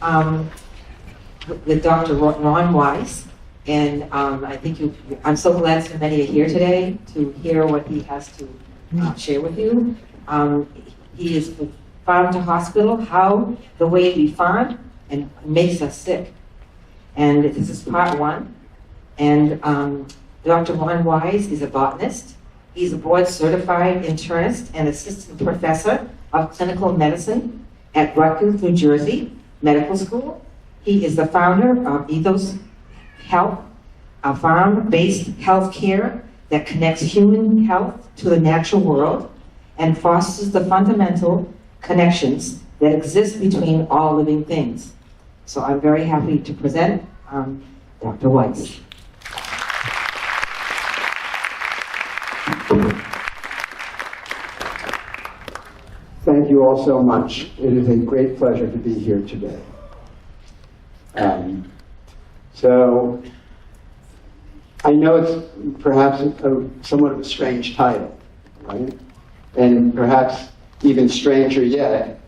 um, with Dr. Ron Weiss, and I'm so glad so many are here today to hear what he has to share with you. He is the Farm to Hospital, how the way we farm and makes us sick. And this is part one. And Dr. Ron Weiss is a botanist. He's a board-certified internist and assistant professor of clinical medicine at Rutgers, New Jersey Medical School. He is the founder of Ethos Health, a farm-based healthcare that connects human health to the natural world and fosters the fundamental connections that exist between all living things. So I'm very happy to present Dr. Weiss. Thank you all so much. It is a great pleasure to be here today. So, I know it's perhaps somewhat of a strange title, right? And perhaps even stranger yet,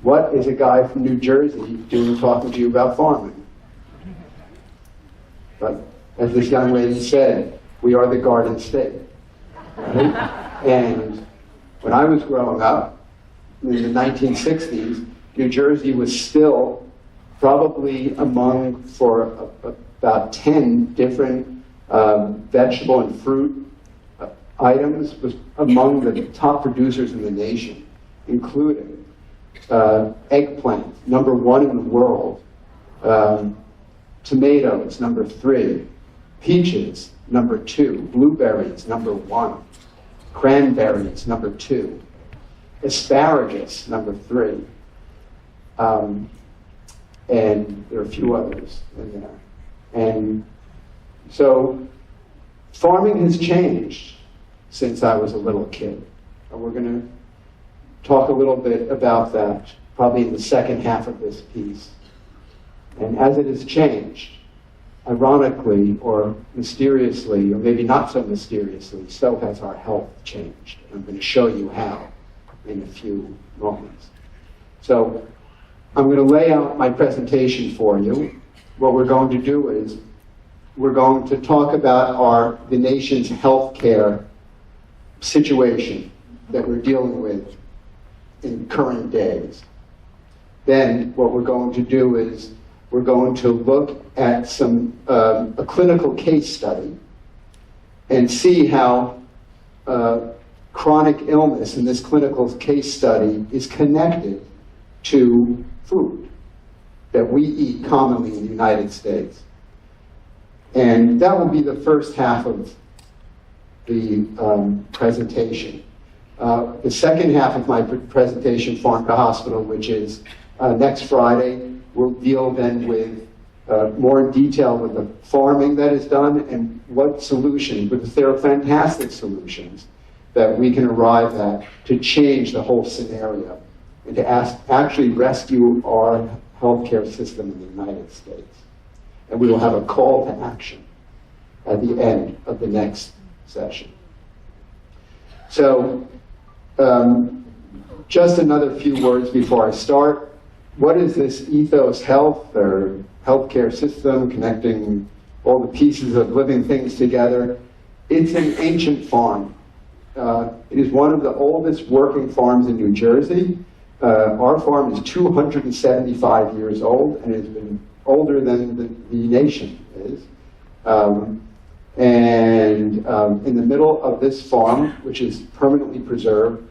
what is a guy from New Jersey doing talking to you about farming? But as this young lady said, we are the Garden State. Right? And when I was growing up, in the 1960s, New Jersey was still probably among, for about 10 different vegetable and fruit items, was among the top producers in the nation, including eggplant, #1 in the world, tomatoes, #3, peaches, #2, blueberries, #1, cranberries, #2, asparagus, #3, and there are a few others in there. And so farming has changed since I was a little kid. And we're going to talk a little bit about that probably in the second half of this piece. And as it has changed, ironically or mysteriously, or maybe not so mysteriously, so has our health changed. I'm going to show you how in a few moments. So I'm going to lay out my presentation for you. What we're going to do is we're going to talk about the nation's healthcare situation that we're dealing with in current days. Then what we're going to do is we're going to look at a clinical case study and see how chronic illness in this clinical case study is connected to food that we eat commonly in the United States. And that will be the first half of the presentation. The second half of my presentation, Farm to Hospital, which is next Friday, will deal then with more in detail with the farming that is done and what solutions, because there are fantastic solutions that we can arrive at to change the whole scenario and to actually rescue our healthcare system in the United States. And we will have a call to action at the end of the next session. So, just another few words before I start. What is this ethos health or healthcare system connecting all the pieces of living things together? It's an ancient farm. It is one of the oldest working farms in New Jersey. Our farm is 275 years old and has been older than the nation is. In the middle of this farm, which is permanently preserved,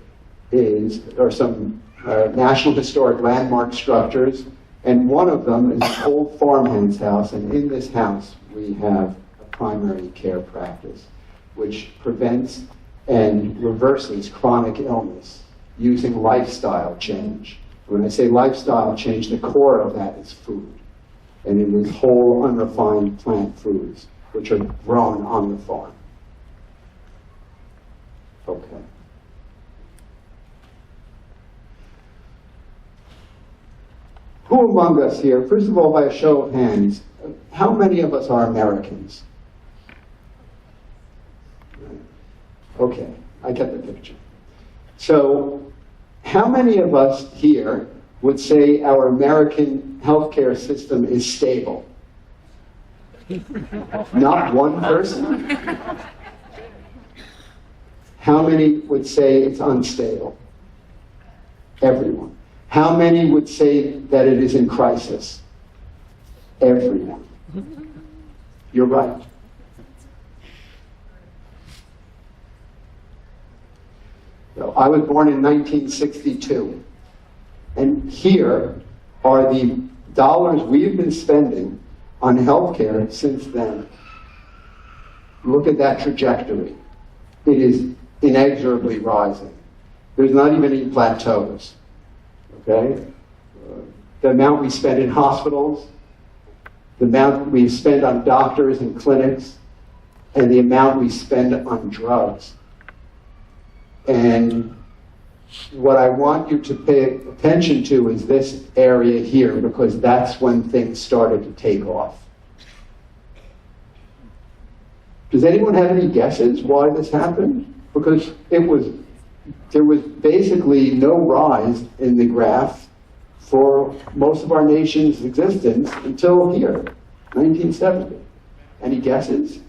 are some National Historic Landmark structures, and one of them is an old farmhand's house, and in this house we have a primary care practice, which prevents and reverses chronic illness using lifestyle change. When I say lifestyle change, the core of that is food, and it is whole, unrefined plant foods, which are grown on the farm. Okay. Who among us here, first of all, by a show of hands, how many of us are Americans? Okay, I get the picture. So, how many of us here would say our American healthcare system is stable? Not one person? How many would say it's unstable? Everyone. How many would say that it is in crisis? Everyone. You're right. So I was born in 1962, and here are the dollars we've been spending on healthcare since then. Look at that trajectory. It is inexorably rising. There's not even any plateaus. Okay? The amount we spend in hospitals, the amount we spend on doctors and clinics, and the amount we spend on drugs. And what I want you to pay attention to is this area here, because that's when things started to take off. Does anyone have any guesses why this happened? Because there was basically no rise in the graph for most of our nation's existence until here, 1970. Any guesses?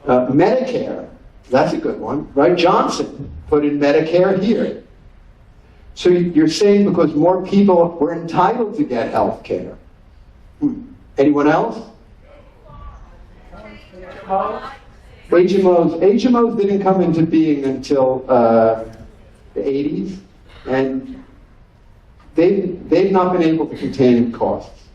Medicare, that's a good one, right? Johnson put in Medicare here. So you're saying because more people were entitled to get health care. Anyone else? HMOs didn't come into being until the 80s, and they've not been able to contain costs.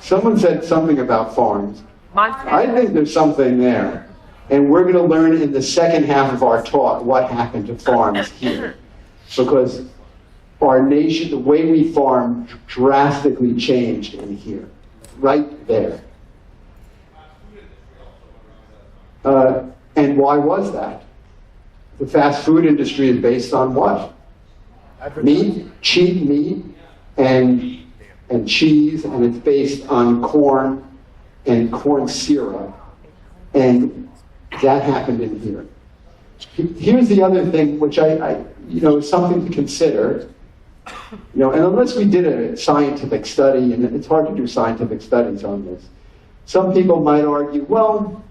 Someone said something about farms. I think there's something there. And we're going to learn in the second half of our talk what happened to farms here. Because our nation, the way we farm, drastically changed in here. Right there. And why was that? The fast food industry is based on what? Meat, cheap meat, and cheese, and it's based on corn and corn syrup. And that happened in here. Here's the other thing, which is something to consider. And unless we did a scientific study, and it's hard to do scientific studies on this, some people might argue, well,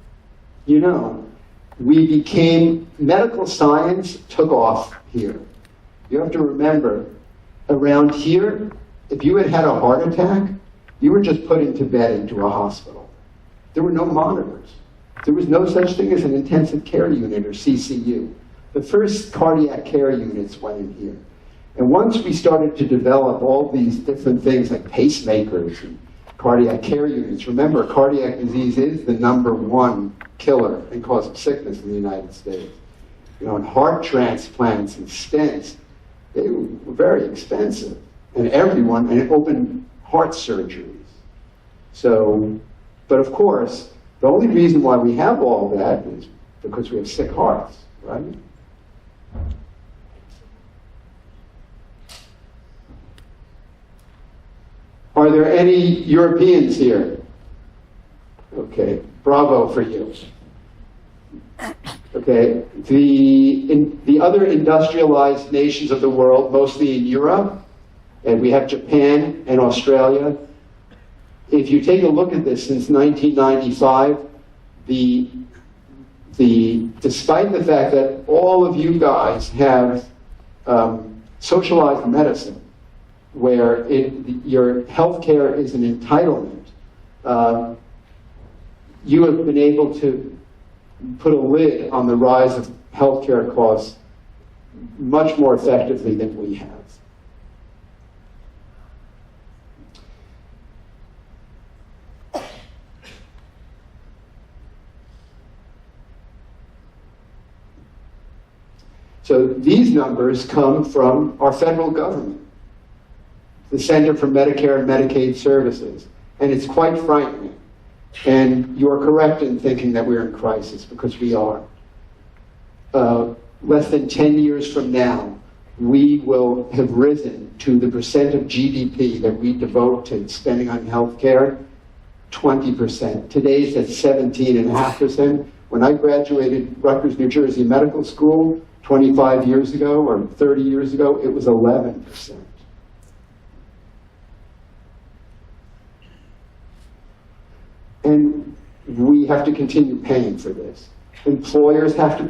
medical science took off here. You have to remember, around here, if you had a heart attack, you were just put into bed into a hospital. There were no monitors. There was no such thing as an intensive care unit or CCU. The first cardiac care units went in here. And once we started to develop all these different things like pacemakers and cardiac care units, remember, cardiac disease is the #1 killer and cause of sickness in the United States. And heart transplants and stents, they were very expensive. And open heart surgeries. So, but of course, the only reason why we have all that is because we have sick hearts, right? Are there any Europeans here? Okay, bravo for you. Okay, the other industrialized nations of the world, mostly in Europe, and we have Japan and Australia. If you take a look at this since 1995, despite the fact that all of you guys have socialized medicine, where your health care is an entitlement, you have been able to put a lid on the rise of healthcare costs much more effectively than we have. So these numbers come from our federal government, the Center for Medicare and Medicaid Services, and it's quite frightening. And you are correct in thinking that we're in crisis, because we are. Less than 10 years from now, we will have risen to the percent of GDP that we devote to spending on health care, 20%. Today's at 17.5%. When I graduated Rutgers, New Jersey Medical School 25 years ago or 30 years ago, it was 11%. And we have to continue paying for this. Employers have to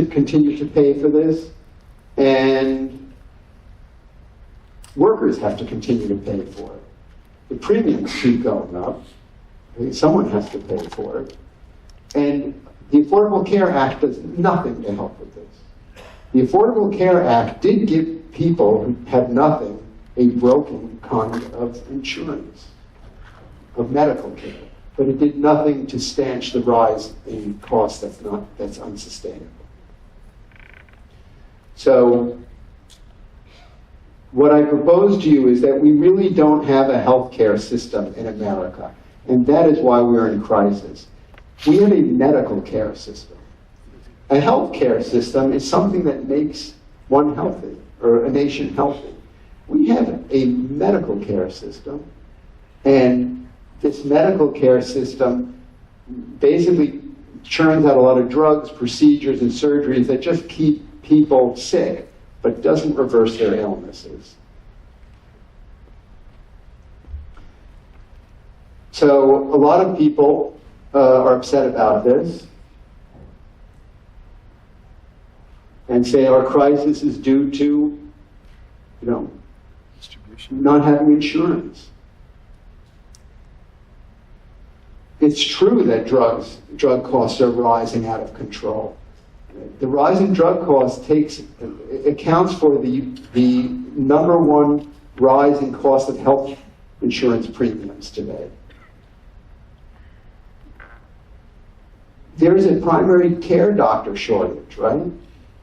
continue to pay for this, and workers have to continue to pay for it. The premiums keep going up. Someone has to pay for it. And the Affordable Care Act does nothing to help with this. The Affordable Care Act did give people who had nothing a broken kind of insurance, of medical care. But it did nothing to stanch the rise in cost that's unsustainable. So what I propose to you is that we really don't have a healthcare system in America, and that is why we're in crisis. We have a medical care system. A healthcare system is something that makes one healthy, or a nation healthy. We have a medical care system, and this medical care system basically churns out a lot of drugs, procedures, and surgeries that just keep people sick, but doesn't reverse their illnesses. So a lot of people are upset about this and say our crisis is due to, not having insurance. It's true that drug costs are rising out of control. The rise in drug costs accounts for the number one rise in cost of health insurance premiums today. There is a primary care doctor shortage, right?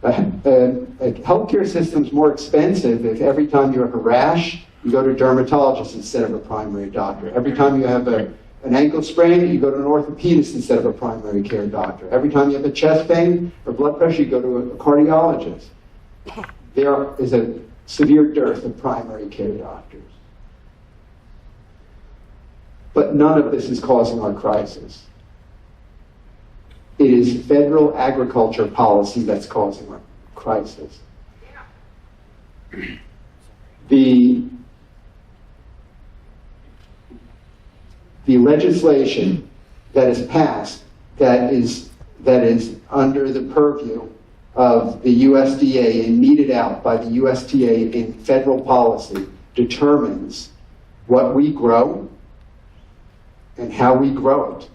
A healthcare system's more expensive if every time you have a rash, you go to a dermatologist instead of a primary doctor. Every time you have an ankle sprain, you go to an orthopedist instead of a primary care doctor. Every time you have a chest pain or blood pressure, you go to a cardiologist. There is a severe dearth of primary care doctors. But none of this is causing our crisis. It is federal agriculture policy that's causing our crisis. The legislation that is passed that is under the purview of the USDA and meted out by the USDA in federal policy determines what we grow and how we grow it,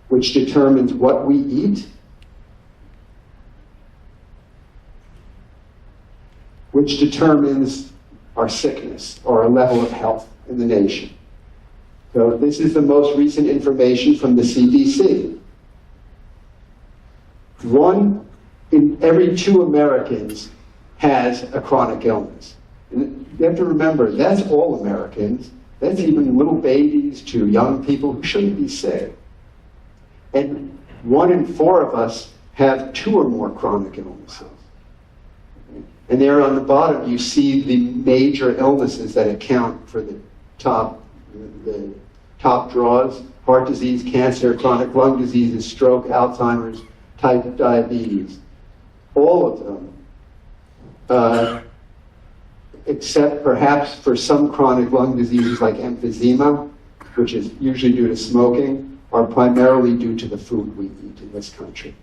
which determines what we eat, which determines our sickness or our level of health in the nation. So this is the most recent information from the CDC. 1 in every 2 Americans has a chronic illness. And you have to remember, that's all Americans. That's even little babies to young people who shouldn't be sick. And 1 in 4 of us have 2 or more chronic illnesses. And there on the bottom, you see the major illnesses that account for the top draws: heart disease, cancer, chronic lung diseases, stroke, Alzheimer's, type diabetes. All of them, except perhaps for some chronic lung diseases like emphysema, which is usually due to smoking, are primarily due to the food we eat in this country.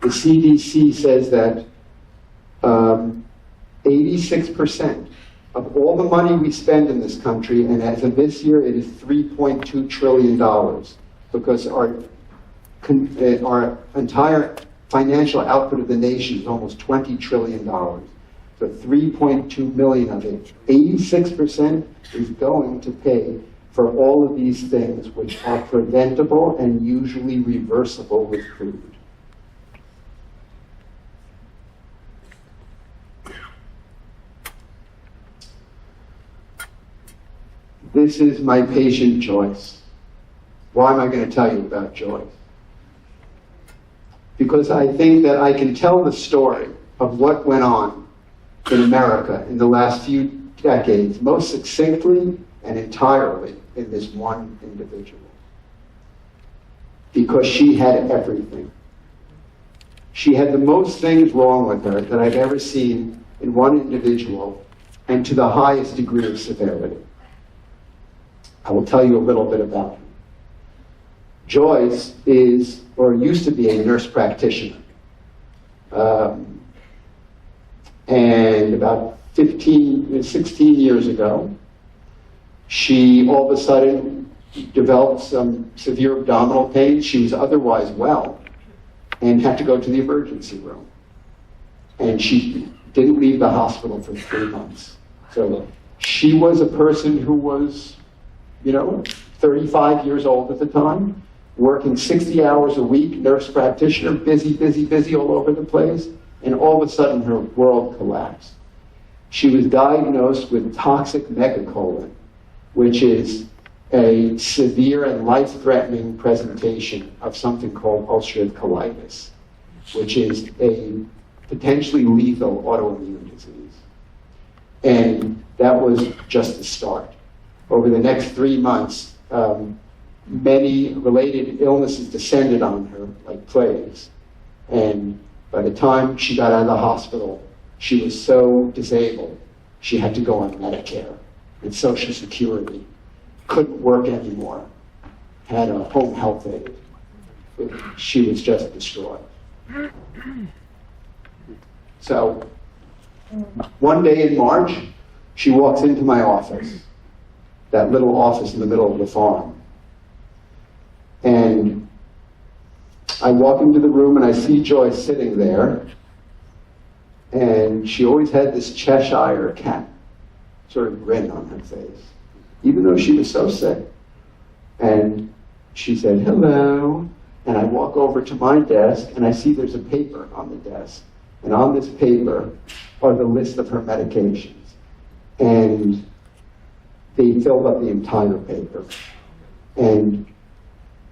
The CDC says that 86% of all the money we spend in this country, and as of this year, it is $3.2 trillion, because our entire financial output of the nation is almost $20 trillion. So 3.2 million of it, 86% is going to pay for all of these things which are preventable and usually reversible with food. This is my patient Joyce. Why am I going to tell you about Joyce? Because I think that I can tell the story of what went on in America in the last few decades most succinctly and entirely in this one individual. Because she had everything. She had the most things wrong with her that I've ever seen in one individual, and to the highest degree of severity. I will tell you a little bit about her. Joyce is, or used to be, a nurse practitioner. And about 16 years ago, she all of a sudden developed some severe abdominal pain. She was otherwise well and had to go to the emergency room. And she didn't leave the hospital for 3 months. So she was a person who was, 35 years old at the time, working 60 hours a week, nurse practitioner, busy all over the place, and all of a sudden her world collapsed. She was diagnosed with toxic megacolon, which is a severe and life-threatening presentation of something called ulcerative colitis, which is a potentially lethal autoimmune disease. And that was just the start. Over the next 3 months, many related illnesses descended on her like plagues. And by the time she got out of the hospital, she was so disabled, she had to go on Medicare and Social Security, couldn't work anymore, had a home health aide. She was just destroyed. So, one day in March, she walks into my office, that little office in the middle of the farm. And I walk into the room and I see Joyce sitting there, and she always had this Cheshire cat sort of grin on her face, even though she was so sick. And she said, "Hello." And I walk over to my desk and I see there's a paper on the desk. And on this paper are the list of her medications. And they filled up the entire paper. And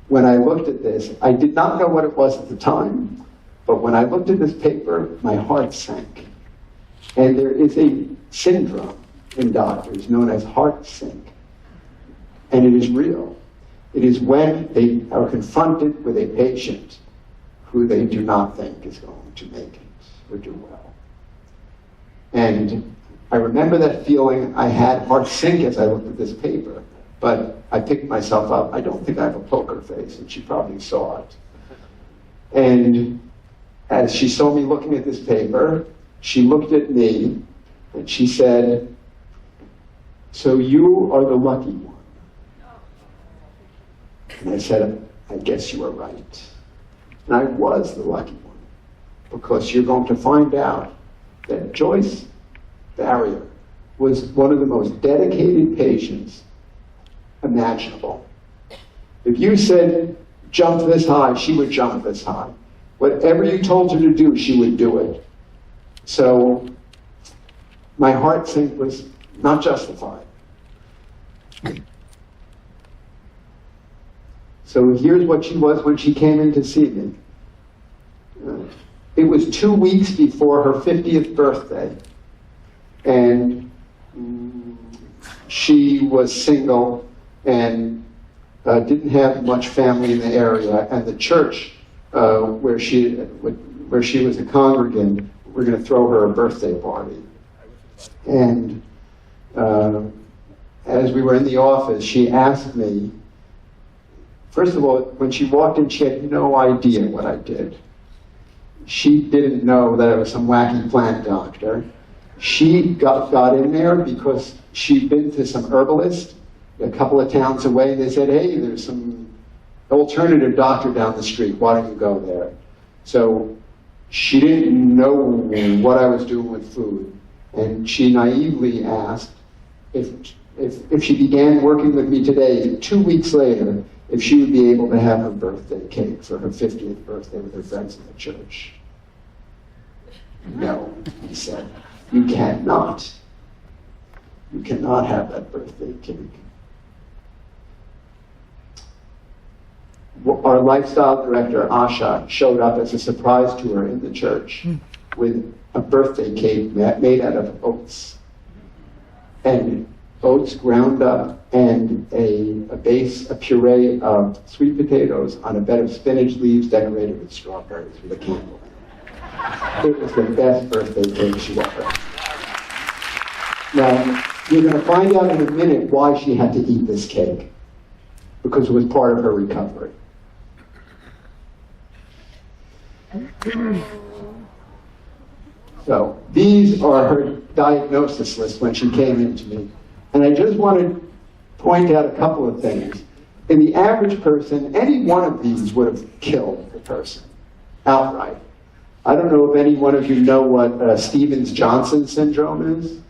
when I looked at this, I did not know what it was at the time, but when I looked at this paper, my heart sank. And there is a syndrome in doctors known as heart sink. And it is real. It is when they are confronted with a patient who they do not think is going to make it or do well. And I remember that feeling I had heart sink as I looked at this paper, but I picked myself up. I don't think I have a poker face, and she probably saw it. And as she saw me looking at this paper, she looked at me and she said, "So you are the lucky one." And I said, "I guess you are right." And I was the lucky one, because you're going to find out that Joyce Barrier was one of the most dedicated patients imaginable. If you said, "Jump this high," she would jump this high. Whatever you told her to do, she would do it. So my heart sink was not justified. So here's what she was when she came in to see me. It was 2 weeks before her 50th birthday, and she was single and didn't have much family in the area, and the church where she was a congregant, we're going to throw her a birthday party. And as we were in the office, she asked me, first of all, when she walked in, she had no idea what I did. She didn't know that I was some wacky plant doctor. She got in there because she'd been to some herbalist a couple of towns away. They said, "Hey, there's some alternative doctor down the street. Why don't you go there?" So she didn't know what I was doing with food. And she naively asked if she began working with me today, 2 weeks later, if she would be able to have her birthday cake for her 50th birthday with her friends in the church. "No," he said, "you cannot. You cannot have that birthday cake." Our lifestyle director, Asha, showed up as a surprise to her in the church with a birthday cake made out of oats. And oats ground up, and a puree of sweet potatoes on a bed of spinach leaves decorated with strawberries with a candle in it. It was the best birthday cake she ever had. Now, you're going to find out in a minute why she had to eat this cake, because it was part of her recovery. So, these are her diagnosis list when she came into me. And I just want to point out a couple of things. In the average person, any one of these would have killed the person outright. I don't know if any one of you know what Stevens-Johnson syndrome is.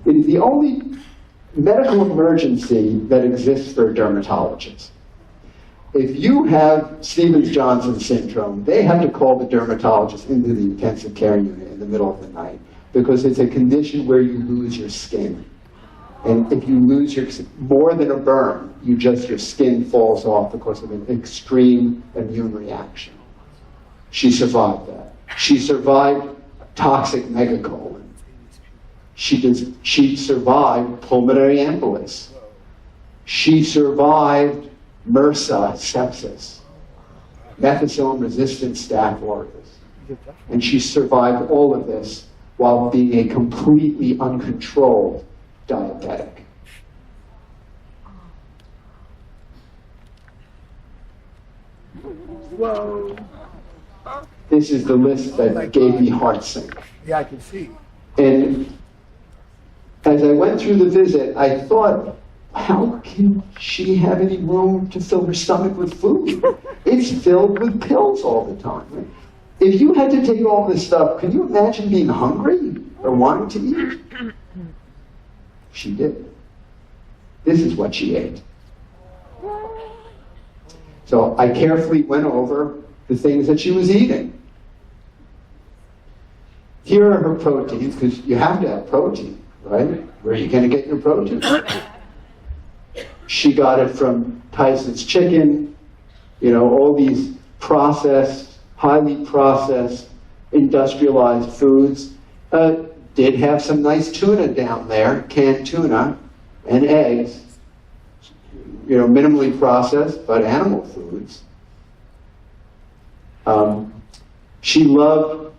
It is the only medical emergency that exists for a dermatologist. If you have Stevens-Johnson syndrome, they have to call the dermatologist into the intensive care unit in the middle of the night, because it's a condition where you lose your skin. And if you lose your, more than a burn, your skin falls off because of an extreme immune reaction. She survived that. She survived toxic megacolon. She survived pulmonary embolus. She survived MRSA sepsis, methicillin-resistant Staph aureus. And she survived all of this while being a completely uncontrolled diabetic. Whoa. This is the list that gave me heart sink. Yeah, I can see. And as I went through the visit, I thought, how can she have any room to fill her stomach with food? It's filled with pills all the time. Right? If you had to take all this stuff, can you imagine being hungry or wanting to eat? She did. This is what she ate. So I carefully went over the things that she was eating. Here are her proteins, because you have to have protein, right? Where are you going to get your protein? She got it from Tyson's chicken, all these processed, highly processed, industrialized foods. Did have some nice tuna down there, canned tuna, and eggs. Minimally processed, but animal foods. She loved,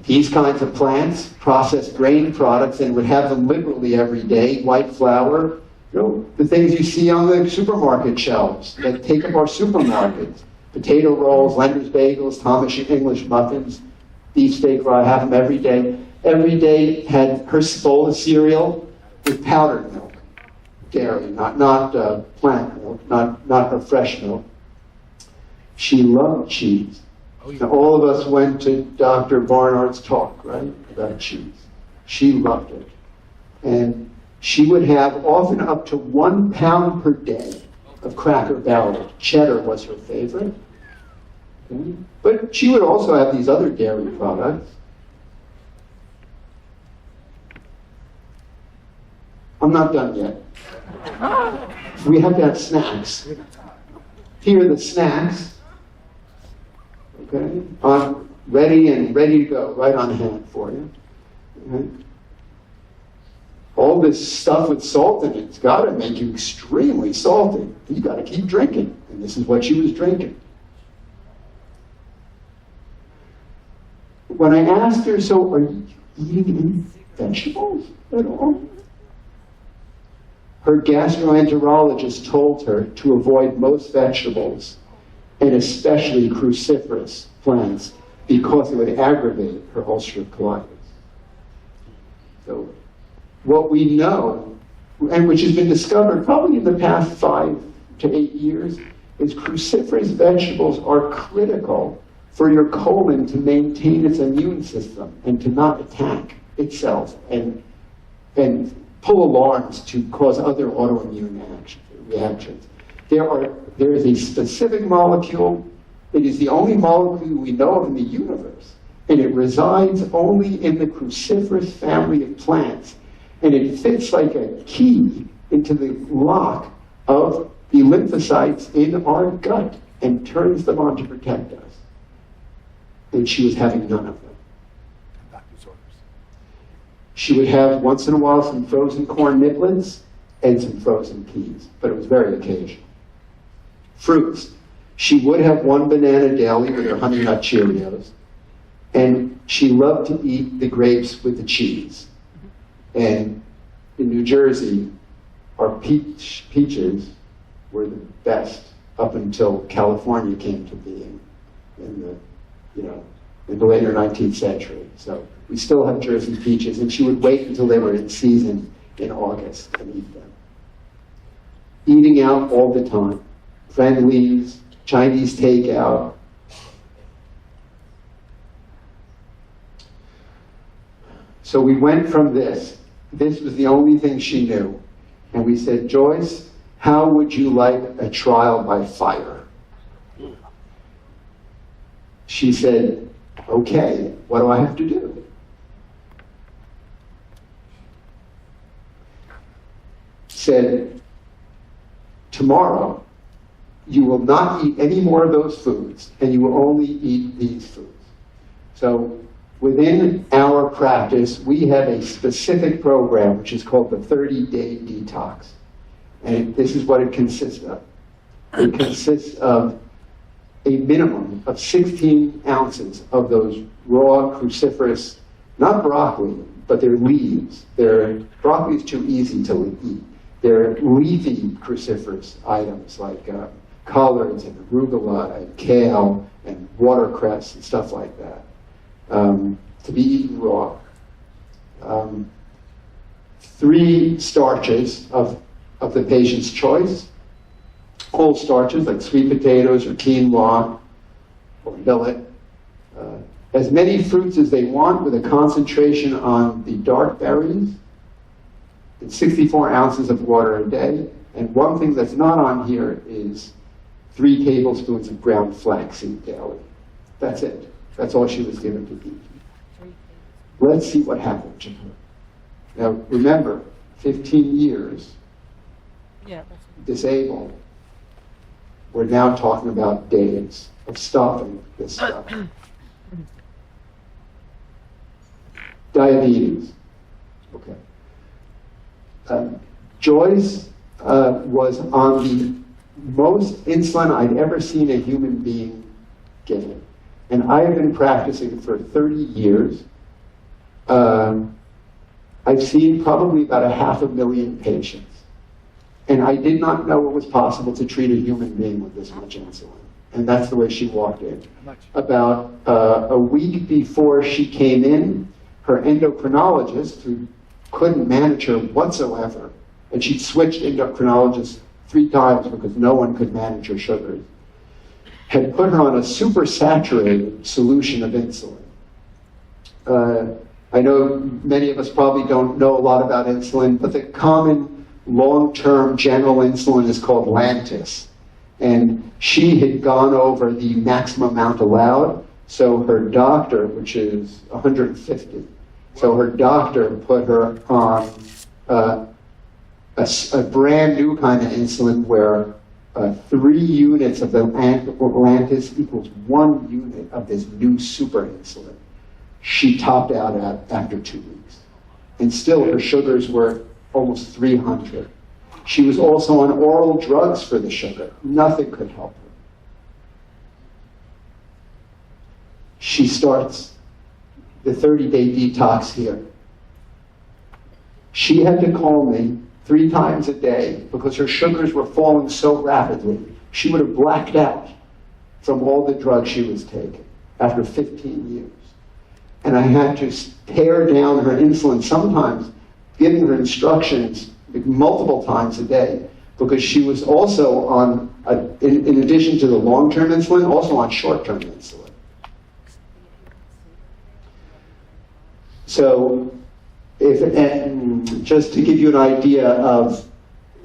these kinds of plants, processed grain products, and would have them liberally every day. White flour, the things you see on the supermarket shelves that take up our supermarkets. Potato rolls, Lender's bagels, Thomas English muffins, beefsteak, I have them every day. Every day had her bowl of cereal with powdered milk, dairy, not plant milk, not her fresh milk. She loved cheese. Now, all of us went to Dr. Barnard's talk, right, about cheese. She loved it. And she would have often up to 1 pound per day of Cracker Barrel. Cheddar was her favorite. Okay? But she would also have these other dairy products. I'm not done yet. We have to have snacks. Here are the snacks. Okay, ready to go, right on hand for you. Okay. All this stuff with salt in it's got to make you extremely salty. You got to keep drinking, and this is what she was drinking. When I asked her, so are you eating any vegetables at all? Her gastroenterologist told her to avoid most vegetables, and especially cruciferous plants, because it would aggravate her ulcerative colitis. So what we know, and which has been discovered probably in the past 5 to 8 years, is cruciferous vegetables are critical for your colon to maintain its immune system and to not attack itself and pull alarms to cause other autoimmune reactions. There is a specific molecule. It is the only molecule we know of in the universe, and it resides only in the cruciferous family of plants, and it fits like a key into the lock of the lymphocytes in our gut and turns them on to protect us. And she was having none of them. She would have once in a while some frozen corn niblets and some frozen peas, but it was very occasional. Fruits. She would have one banana daily with her Honey Nut Cheerios, and she loved to eat the grapes with the cheese. And in New Jersey, our peaches were the best up until California came to being in the later 19th century. So we still have Jersey peaches, and she would wait until they were in season in August and eat them. Eating out all the time. Friendlies, Chinese takeout. So we went from this. This was the only thing she knew. And we said, Joyce, how would you like a trial by fire? She said, okay, what do I have to do? Said, tomorrow, you will not eat any more of those foods, and you will only eat these foods. So within our practice, we have a specific program, which is called the 30-day detox. And this is what it consists of. It consists of a minimum of 16 ounces of those raw cruciferous, not broccoli, but they're leaves. Broccoli is too easy to eat. They're leafy cruciferous items like collards and arugula and kale and watercress and stuff like that, to be eaten raw. 3 starches of the patient's choice, whole starches like sweet potatoes or quinoa or millet, as many fruits as they want with a concentration on the dark berries, and 64 ounces of water a day. And one thing that's not on here is 3 tablespoons of ground flaxseed daily. That's it. That's all she was given to eat. Let's see what happened to her. Now remember, 15 years disabled. We're now talking about days of stopping this stuff. Diabetes. Okay. Joyce was on the most insulin I'd ever seen a human being given. And I have been practicing for 30 years. I've seen probably about 500,000 patients. And I did not know it was possible to treat a human being with this much insulin. And that's the way she walked in. About a week before she came in, her endocrinologist, who couldn't manage her whatsoever, and she'd switched endocrinologists 3 times because no one could manage her sugars, had put her on a supersaturated solution of insulin. I know many of us probably don't know a lot about insulin, but the common long-term general insulin is called Lantus. And she had gone over the maximum amount allowed, so her doctor, which is 150, so her doctor put her on a brand new kind of insulin where 3 units of the Lantus equals 1 unit of this new super insulin. She topped out after 2 weeks. And still her sugars were almost 300. She was also on oral drugs for the sugar. Nothing could help her. She starts the 30-day detox here. She had to call me 3 times a day because her sugars were falling so rapidly. She would have blacked out from all the drugs she was taking after 15 years. And I had to pare down her insulin, sometimes giving her instructions multiple times a day, because she was also on, in addition to the long-term insulin, also on short-term insulin. So, just to give you an idea of,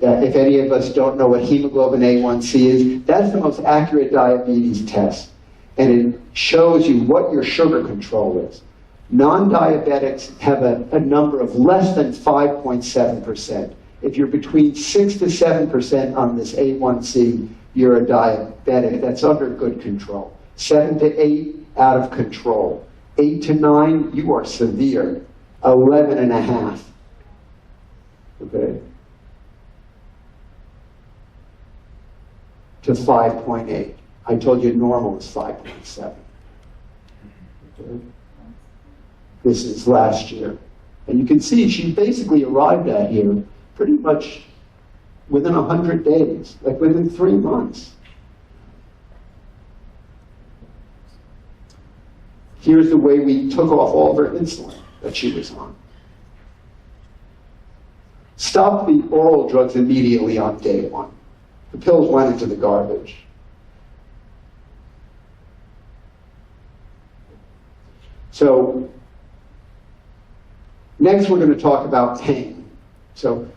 if any of us don't know what hemoglobin A1c is, that's the most accurate diabetes test. And it shows you what your sugar control is. Non-diabetics have a number of less than 5.7%. If you're between 6 to 7% on this A1C, you're a diabetic. That's under good control. 7 to 8, out of control. 8 to 9, you are severe. 11 and a half. Okay? To 5.8. I told you normal is 5.7. Okay? This is last year. And you can see she basically arrived at here pretty much within 100 days, like within 3 months. Here's the way we took off all of her insulin that she was on. Stopped the oral drugs immediately on day 1. The pills went into the garbage. So, next we're going to talk about pain. So,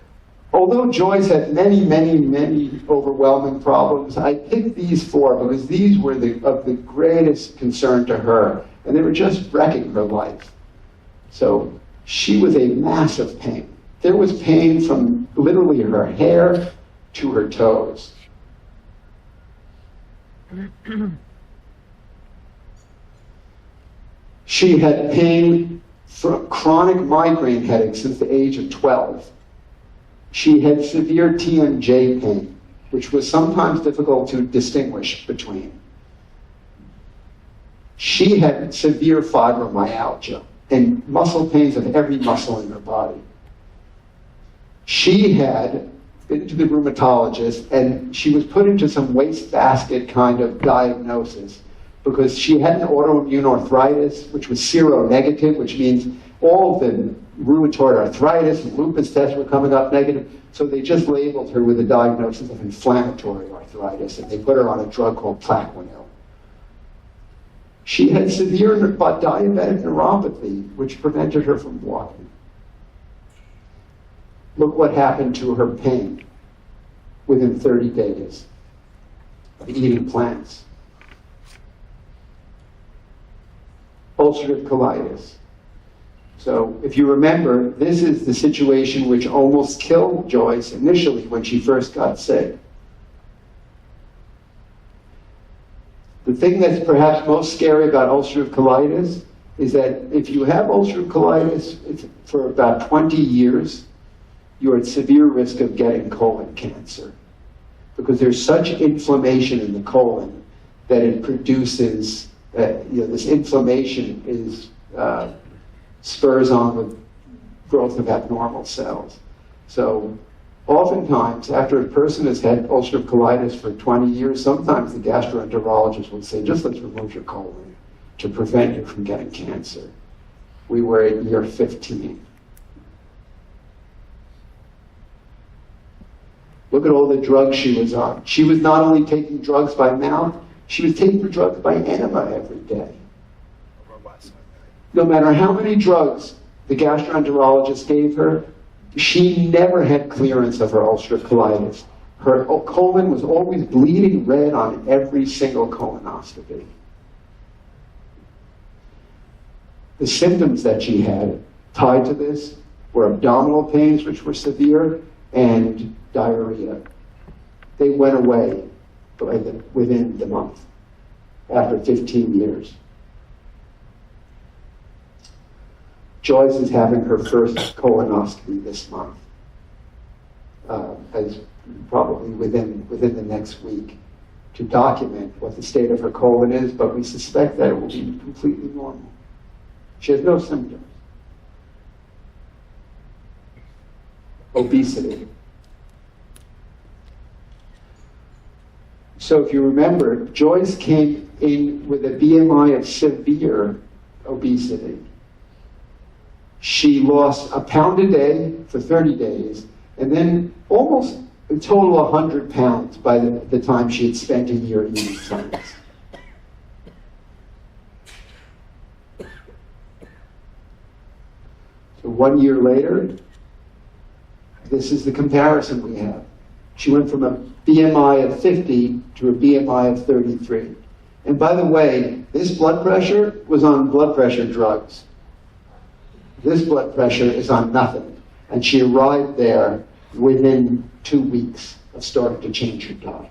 although Joyce had many, many, many overwhelming problems, I picked these 4 because these were of the greatest concern to her, and they were just wrecking her life. So, she was a massive pain. There was pain from literally her hair to her toes. She had pain from chronic migraine headaches since the age of 12. She had severe TMJ pain, which was sometimes difficult to distinguish between. She had severe fibromyalgia and muscle pains of every muscle in her body. She had been to the rheumatologist, and she was put into some wastebasket kind of diagnosis because she had an autoimmune arthritis, which was seronegative, which means all the rheumatoid arthritis and lupus tests were coming up negative. So they just labeled her with a diagnosis of inflammatory arthritis, and they put her on a drug called Plaquenil. She had severe diabetic neuropathy, which prevented her from walking. Look what happened to her pain within 30 days of eating plants. Ulcerative colitis. So if you remember, this is the situation which almost killed Joyce initially when she first got sick. The thing that's perhaps most scary about ulcerative colitis is that if you have ulcerative colitis for about 20 years, you're at severe risk of getting colon cancer because there's such inflammation in the colon that it produces, this inflammation is spurs on the growth of abnormal cells. So oftentimes, after a person has had ulcerative colitis for 20 years, sometimes the gastroenterologist will say, just let's remove your colon to prevent you from getting cancer. We were at year 15. Look at all the drugs she was on. She was not only taking drugs by mouth, she was taking drugs by enema every day. No matter how many drugs the gastroenterologist gave her, she never had clearance of her ulcerative colitis. Her colon was always bleeding red on every single colonoscopy. The symptoms that she had tied to this were abdominal pains, which were severe, and diarrhea. They went away within the month, after 15 years. Joyce is having her first colonoscopy this month, as probably within the next week, to document what the state of her colon is, but we suspect that it will be completely normal. She has no symptoms. Obesity. So if you remember, Joyce came in with a BMI of severe obesity. She lost a pound a day for 30 days, and then almost a total of 100 pounds by the time she had spent a year eating plants. So 1 year later, this is the comparison we have. She went from a BMI of 50 to a BMI of 33. And by the way, this blood pressure was on blood pressure drugs. This blood pressure is on nothing. And she arrived there within 2 weeks of starting to change her diet.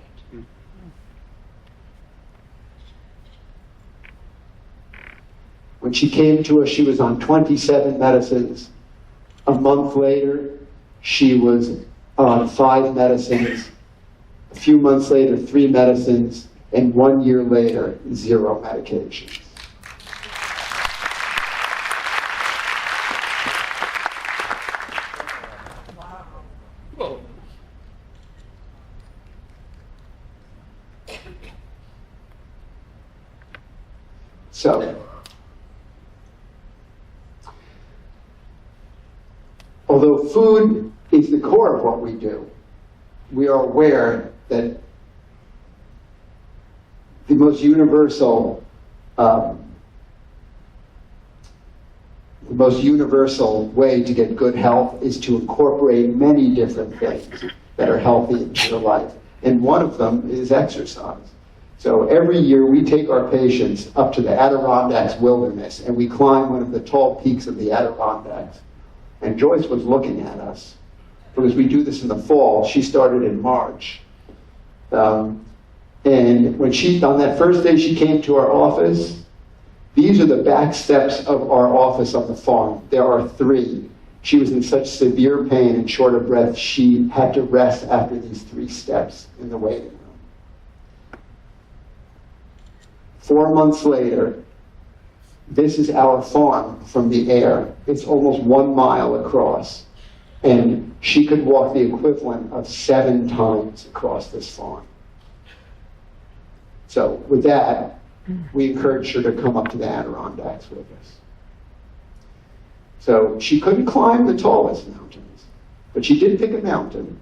When she came to us, she was on 27 medicines. A month later, she was on 5 medicines. A few months later, 3 medicines. And 1 year later, 0 medications. So, although food is the core of what we do, we are aware that the most universal way to get good health is to incorporate many different things that are healthy into your life. And one of them is exercise. So every year we take our patients up to the Adirondacks wilderness and we climb one of the tall peaks of the Adirondacks. And Joyce was looking at us because we do this in the fall. She started in March. And when on that first day she came to our office, these are the back steps of our office on the farm. There are 3. She was in such severe pain and short of breath, she had to rest after these 3 steps in the waiting room. 4 months later, this is our farm from the air. It's almost 1 mile across. And she could walk the equivalent of 7 times across this farm. So with that, we encouraged her to come up to the Adirondacks with us. So she couldn't climb the tallest mountains, but she did pick a mountain.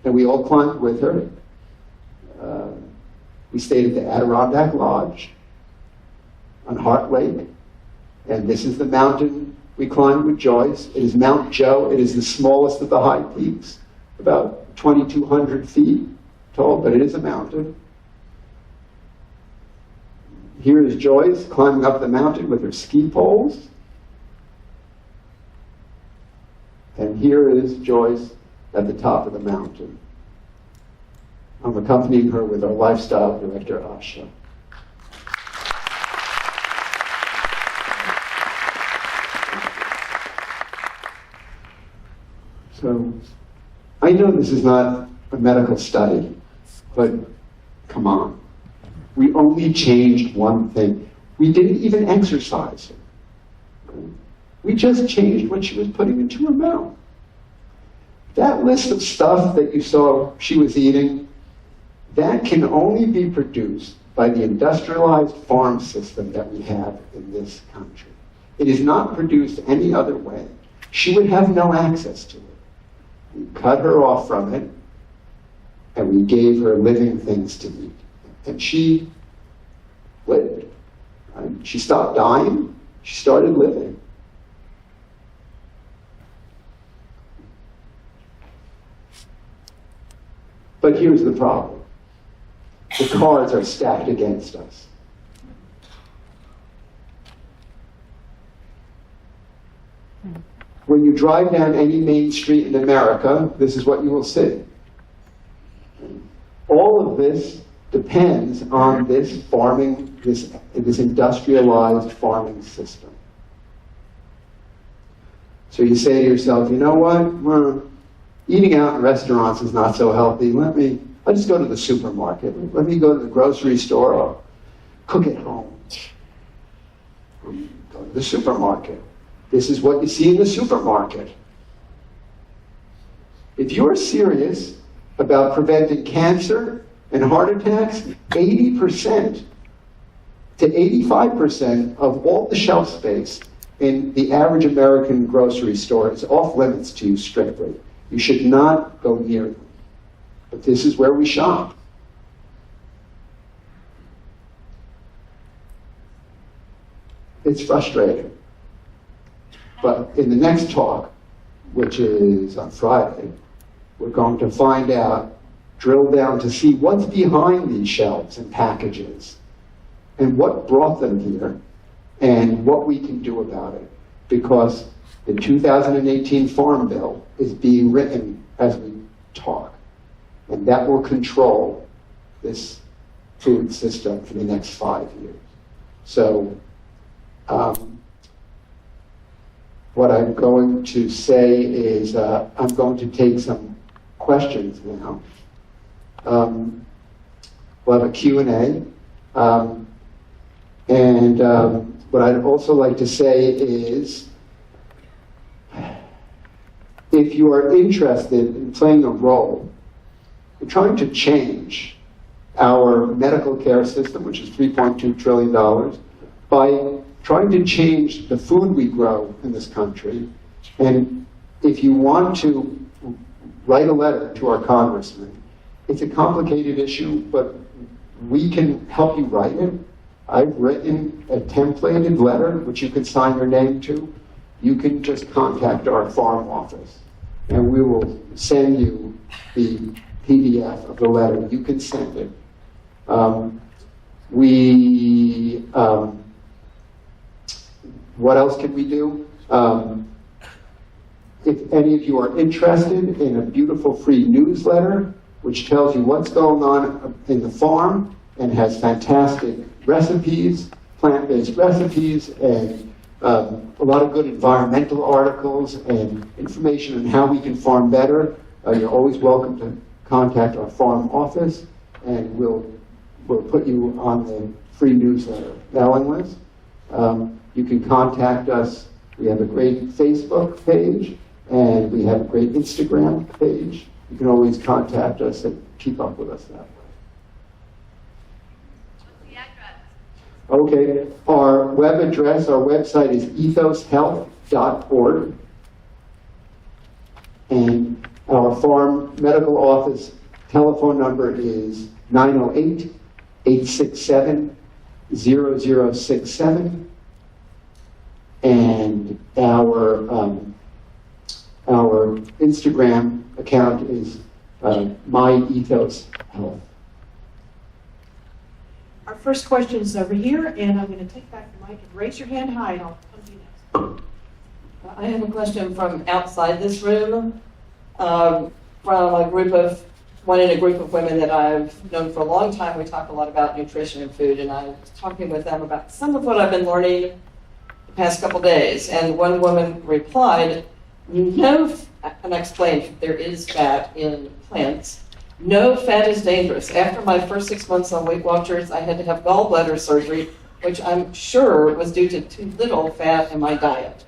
And we all climbed with her. We stayed at the Adirondack Lodge on Heart Lake. And this is the mountain we climbed with Joyce. It is Mount Joe. It is the smallest of the high peaks, about 2,200 feet tall, but it is a mountain. Here is Joyce climbing up the mountain with her ski poles. And here is Joyce at the top of the mountain. I'm accompanying her with our lifestyle director, Asha. So, I know this is not a medical study, but come on. We only changed one thing. We didn't even exercise her. We just changed what she was putting into her mouth. That list of stuff that you saw she was eating, that can only be produced by the industrialized farm system that we have in this country. It is not produced any other way. She would have no access to it. We cut her off from it, and we gave her living things to eat. And she lived. Right? She stopped dying. She started living. But here's the problem. The cards are stacked against us. When you drive down any main street in America, this is what you will see. All of this depends on this farming, this industrialized farming system. So you say to yourself, you know what? Eating out in restaurants is not so healthy. I'll just go to the supermarket. Let me go to the grocery store or cook at home. Go to the supermarket. This is what you see in the supermarket. If you're serious about preventing cancer and heart attacks, 80% to 85% of all the shelf space in the average American grocery store is off limits to you strictly. You should not go near them. But this is where we shop. It's frustrating. But in the next talk, which is on Friday, we're going to find out, drill down to see what's behind these shelves and packages, and what brought them here, and what we can do about it. Because the 2018 Farm Bill is being written as we talk, and that will control this food system for the next 5 years. So What I'm going to say is I'm going to take some questions now. We'll have a Q&A. What I'd also like to say is, if you are interested in playing a role in trying to change our medical care system, which is $3.2 trillion, by trying to change the food we grow in this country, and if you want to write a letter to our congressman, it's a complicated issue, but we can help you write it. I've written a templated letter, which you can sign your name to. You can just contact our farm office, and we will send you the PDF of the letter. You can send it. What else can we do? If any of you are interested in a beautiful free newsletter, which tells you what's going on in the farm and has fantastic recipes, plant-based recipes, and a lot of good environmental articles and information on how we can farm better, you're always welcome to contact our farm office, and we'll put you on the free newsletter mailing list. You can contact us. We have a great Facebook page, and we have a great Instagram page. You can always contact us and keep up with us that way. What's the address? Okay, our web address, our website is ethoshealth.org. And our farm medical office telephone number is 908-867-0067. And our Instagram account is myethoshealth. Our first question is over here, and I'm going to take back the mic and raise your hand high, and I'll come to you next. I have a question from outside this room, from a group of women that I've known for a long time. We talk a lot about nutrition and food, and I was talking with them about some of what I've been learning the past couple days. And one woman replied, and I explained, there is fat in plants. No fat is dangerous. After my first 6 months on Weight Watchers, I had to have gallbladder surgery, which I'm sure was due to too little fat in my diet.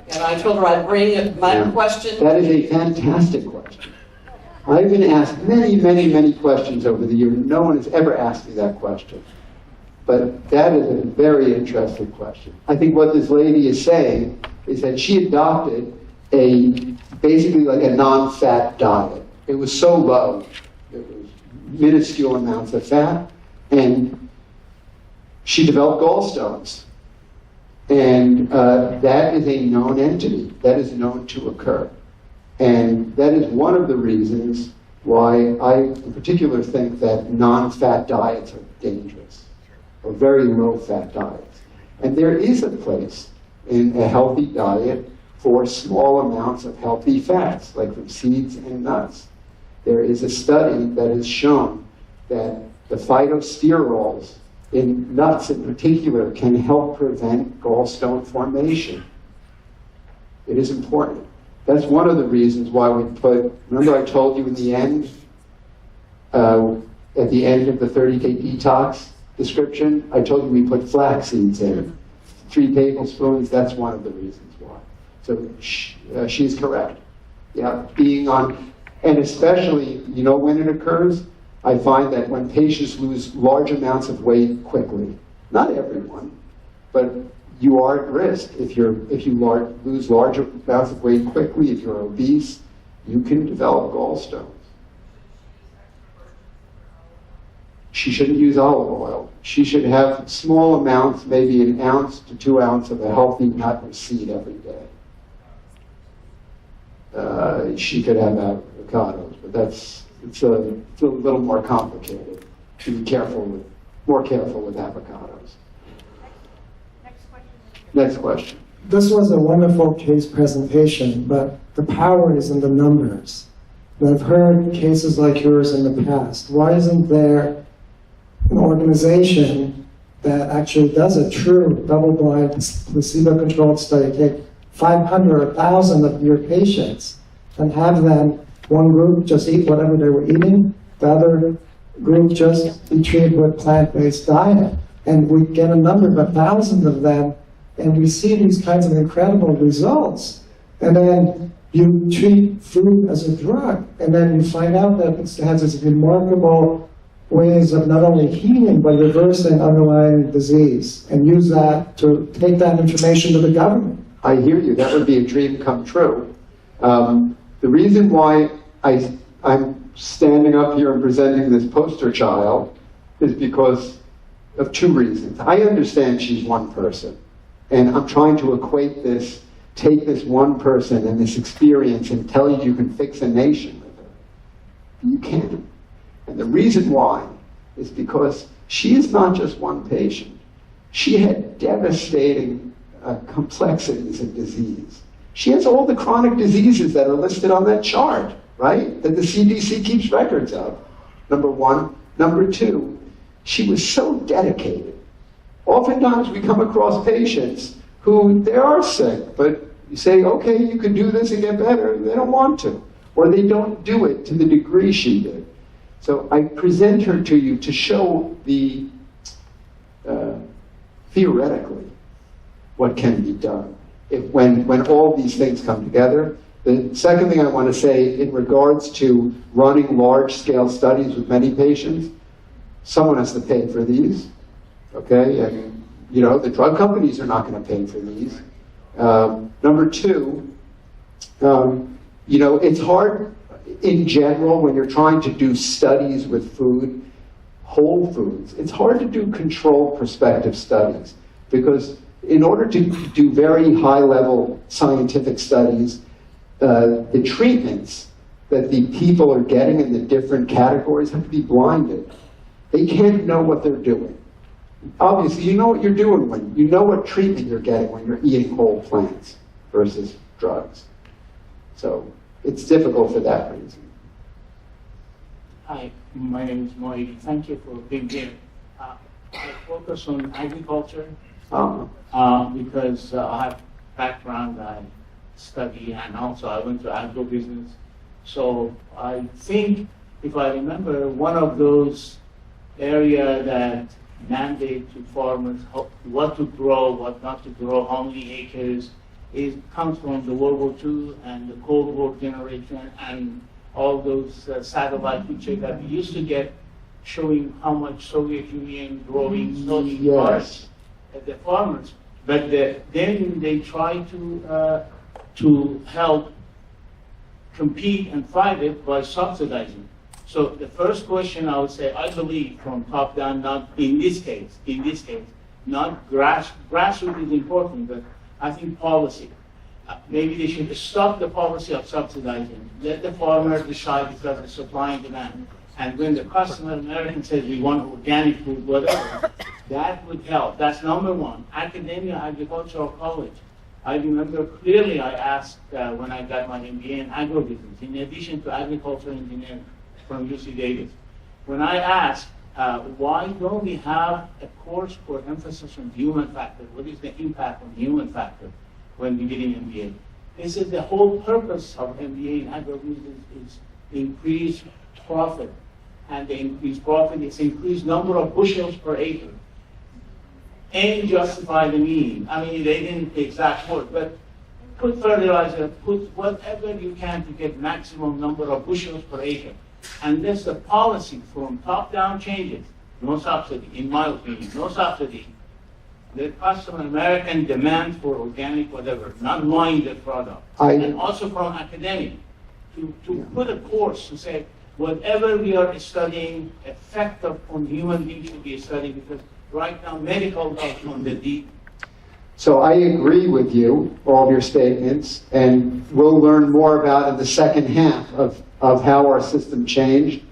And I told her I'd bring my question. That is a fantastic question. I've been asked many, many, many questions over the years. No one has ever asked me that question. But that is a very interesting question. I think what this lady is saying is that she adopted basically like a non-fat diet. It was so low. It was minuscule amounts of fat. And she developed gallstones. And that is a known entity. That is known to occur. And that is one of the reasons why I, in particular, think that non-fat diets are dangerous, or very low-fat diets. And there is a place in a healthy diet for small amounts of healthy fats, like from seeds and nuts. There is a study that has shown that the phytosterols in nuts in particular can help prevent gallstone formation. It is important. That's one of the reasons why we remember I told you in the end, at the end of the 30-day detox description, I told you we put flax seeds in. 3 tablespoons, that's one of the reasons why. So she's correct. Yeah, being on, and especially, when it occurs, I find that when patients lose large amounts of weight quickly, not everyone, but you are at risk. If you lose large amounts of weight quickly, if you're obese, you can develop gallstones. She shouldn't use olive oil. She should have small amounts, maybe 1 ounce to 2 ounces of a healthy nut or seed every day. She could have avocados, but it's a little more complicated. To be more careful with avocados. Next question. This was a wonderful case presentation, but the power is in the numbers. And I've heard cases like yours in the past. Why isn't there an organization that actually does a true double-blind, placebo-controlled study. Take 500 or 1,000 of your patients and have them, one group just eat whatever they were eating, the other group just be treated with plant-based diet. And we get a number of 1,000 of them, and we see these kinds of incredible results. And then you treat food as a drug, and then you find out that it has these remarkable ways of not only healing, but reversing underlying disease, and use that to take that information to the government. I hear you. That would be a dream come true. The reason why I'm standing up here and presenting this poster child is because of two reasons. I understand she's one person, and I'm trying to equate this, take this one person and this experience and tell you can fix a nation with her. You can't. And the reason why is because she is not just one patient. She had devastating complexities of disease. She has all the chronic diseases that are listed on that chart, right? That the CDC keeps records of, number one. Number two, she was so dedicated. Oftentimes we come across patients who, they are sick, but you say, okay, you can do this and get better. They don't want to, or they don't do it to the degree she did. So I present her to you to show the, theoretically, what can be done when all these things come together. The second thing I want to say in regards to running large-scale studies with many patients, someone has to pay for these, okay? And, you know, the drug companies are not going to pay for these. Number two, you know, it's hard in general when you're trying to do studies with food, whole foods. It's hard to do controlled prospective studies because in order to do very high-level scientific studies, the treatments that the people are getting in the different categories have to be blinded. They can't know what they're doing. Obviously, you know what you're doing when you know what treatment you're getting when you're eating whole plants versus drugs. So it's difficult for that reason. Hi, my name is Moy. Thank you for being here. I focus on agriculture because I have background, I study, and also I went to agribusiness. So I think, if I remember, one of those area that mandate to farmers what to grow, what not to grow, how many acres, comes from the World War II and the Cold War generation and all those satellite pictures that we used to get showing how much Soviet Union growing soybean products at the farmers. But then they try to help compete and fight it by subsidizing. So the first question I would say, I believe from top down, not in this case, not grassroots is important, but I think policy. Maybe they should stop the policy of subsidizing. Let the farmer decide because of supply and demand. And when the customer American says we want organic food, whatever, that would help. That's number one. Academia, agricultural college. I remember clearly I asked when I got my MBA in agribusiness, in addition to agricultural engineering from UC Davis. When I asked, why don't we have a course for emphasis on human factor? What is the impact on human factor when we get an MBA? They said the whole purpose of MBA in agribusiness is increase profit. And the increased profit is increased number of bushels per acre. And justify the mean. I mean, they didn't the exact word, but put fertilizer, put whatever you can to get maximum number of bushels per acre. And that's the policy from top-down changes. No subsidy, in my opinion, no subsidy. The customer American demand for organic whatever, not buying the product. And also from academic, to put a course to say, whatever we are studying, effect on human beings should be studied, because right now medical does on the deep. So I agree with you, all of your statements, and we'll learn more about in the second half of how our system changed.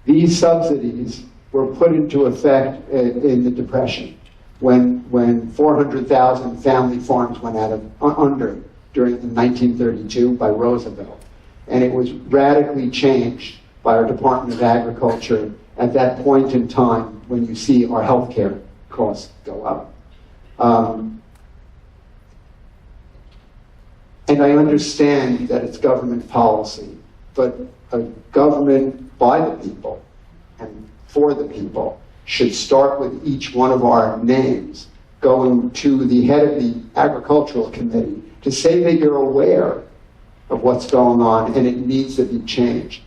These subsidies were put into effect in the Depression, when 400,000 family farms went under during 1932 by Roosevelt. And it was radically changed by our Department of Agriculture at that point in time when you see our healthcare costs go up. And I understand that it's government policy, but a government by the people and for the people should start with each one of our names going to the head of the Agricultural Committee to say that you're aware of what's going on and it needs to be changed.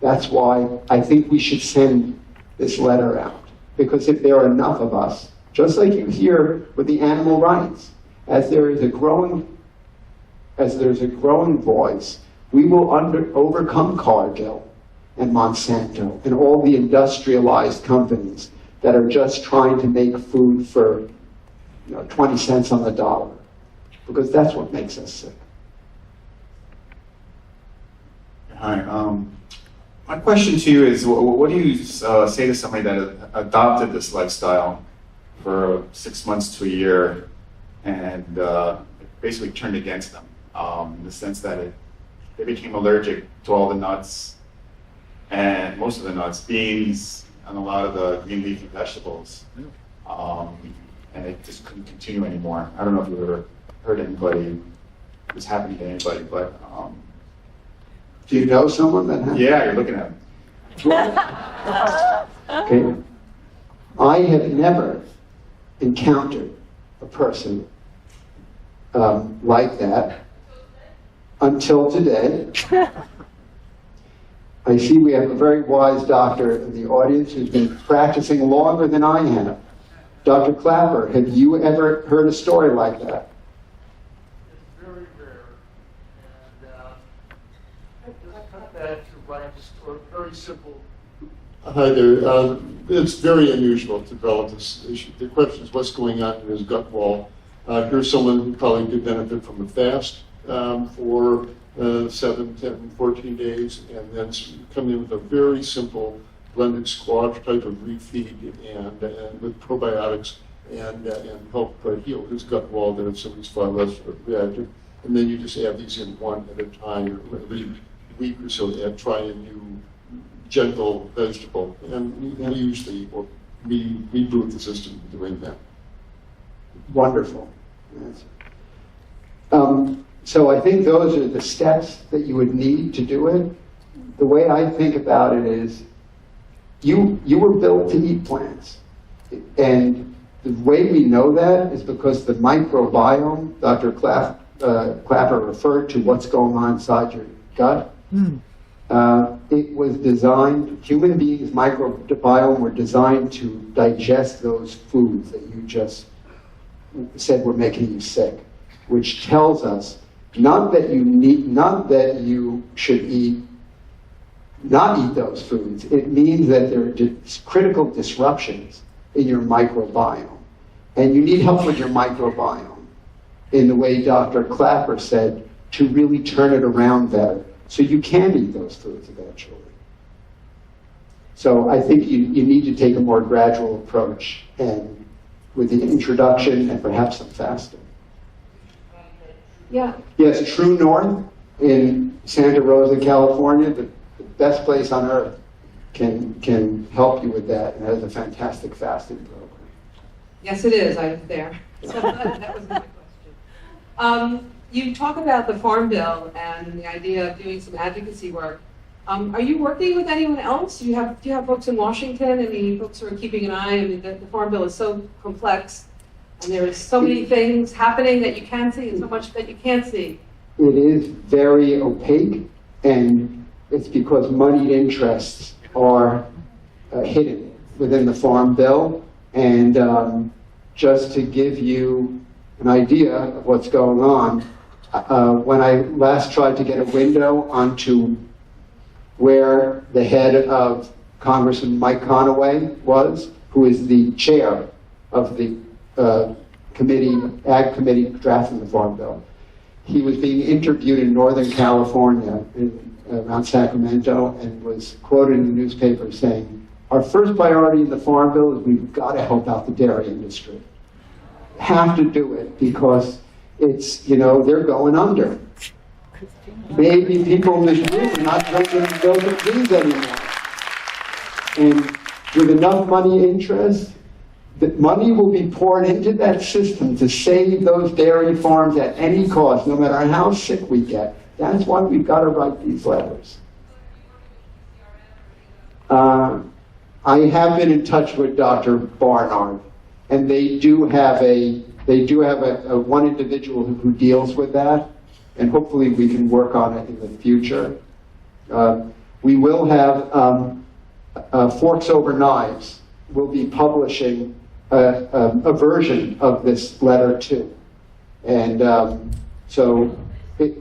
That's why I think we should send this letter out. Because if there are enough of us, just like you hear with the animal rights, as there's a growing voice, we will overcome Cargill and Monsanto and all the industrialized companies that are just trying to make food for 20 cents on the dollar, because that's what makes us sick. Hi. My question to you is, what do you say to somebody that adopted this lifestyle for 6 months to a year and basically turned against them, in the sense that they became allergic to all the nuts and most of the nuts, beans, and a lot of the green leafy vegetables, and it just couldn't continue anymore. I don't know if you've ever heard anybody, this happening to anybody, but Do you know someone that has? yeah, you're looking at them. Okay. I have never encountered a person like that until today. I see we have a very wise doctor in the audience who's been practicing longer than I have. Dr. Clapper, have you ever heard a story like that? It's very rare, and I cut that to write a story, very simple. Hi there. It's very unusual to develop this issue. The question is what's going on in his gut wall. Here's someone who probably could benefit from a fast for 7, 10, 14 days, and then come in with a very simple blended squash type of refeed and with probiotics and help heal his gut wall that if somebody's far less reactive. And then you just add these in one at a time, or every week or so, try a new gentle vegetable. And we usually reboot the system doing that. Wonderful. Yes. So I think those are the steps that you would need to do it. The way I think about it is, you were built to eat plants. And the way we know that is because the microbiome, Dr. Clapper referred to what's going on inside your gut. It was designed, human beings' microbiome were designed to digest those foods that you just said were making you sick, which tells us not that you should not eat those foods. It means that there are critical disruptions in your microbiome. And you need help with your microbiome in the way Dr. Clapper said, to really turn it around better. So you can eat those foods eventually. So I think you need to take a more gradual approach, and with the introduction and perhaps some fasting. Yeah. Yes, True North in Santa Rosa, California, the best place on earth, can help you with that, and has a fantastic fasting program. Yes, it is. I was there. So that was my question. You talk about the Farm Bill and the idea of doing some advocacy work. Are you working with anyone else? Do you have folks in Washington? Any folks who are keeping an eye? I mean, the Farm Bill is so complex, and there is so many things happening that you can see, and so much that you can't see. It is very opaque, and it's because moneyed interests are hidden within the Farm Bill. And just to give you an idea of what's going on, when I last tried to get a window onto where the head of Congressman Mike Conaway was, who is the chair of the Ag Committee drafting the Farm Bill, he was being interviewed in Northern California, around Sacramento, and was quoted in the newspaper saying, "Our first priority in the Farm Bill is we've got to help out the dairy industry. Have to do it because it's, they're going under. Maybe people in this room are not drinking milk and cheese anymore." And with enough money interest, that money will be poured into that system to save those dairy farms at any cost, no matter how sick we get. That's why we've got to write these letters. I have been in touch with Dr. Barnard, and they do have a one individual who deals with that, and hopefully we can work on it in the future. We will have Forks Over Knives will be publishing a version of this letter too, and so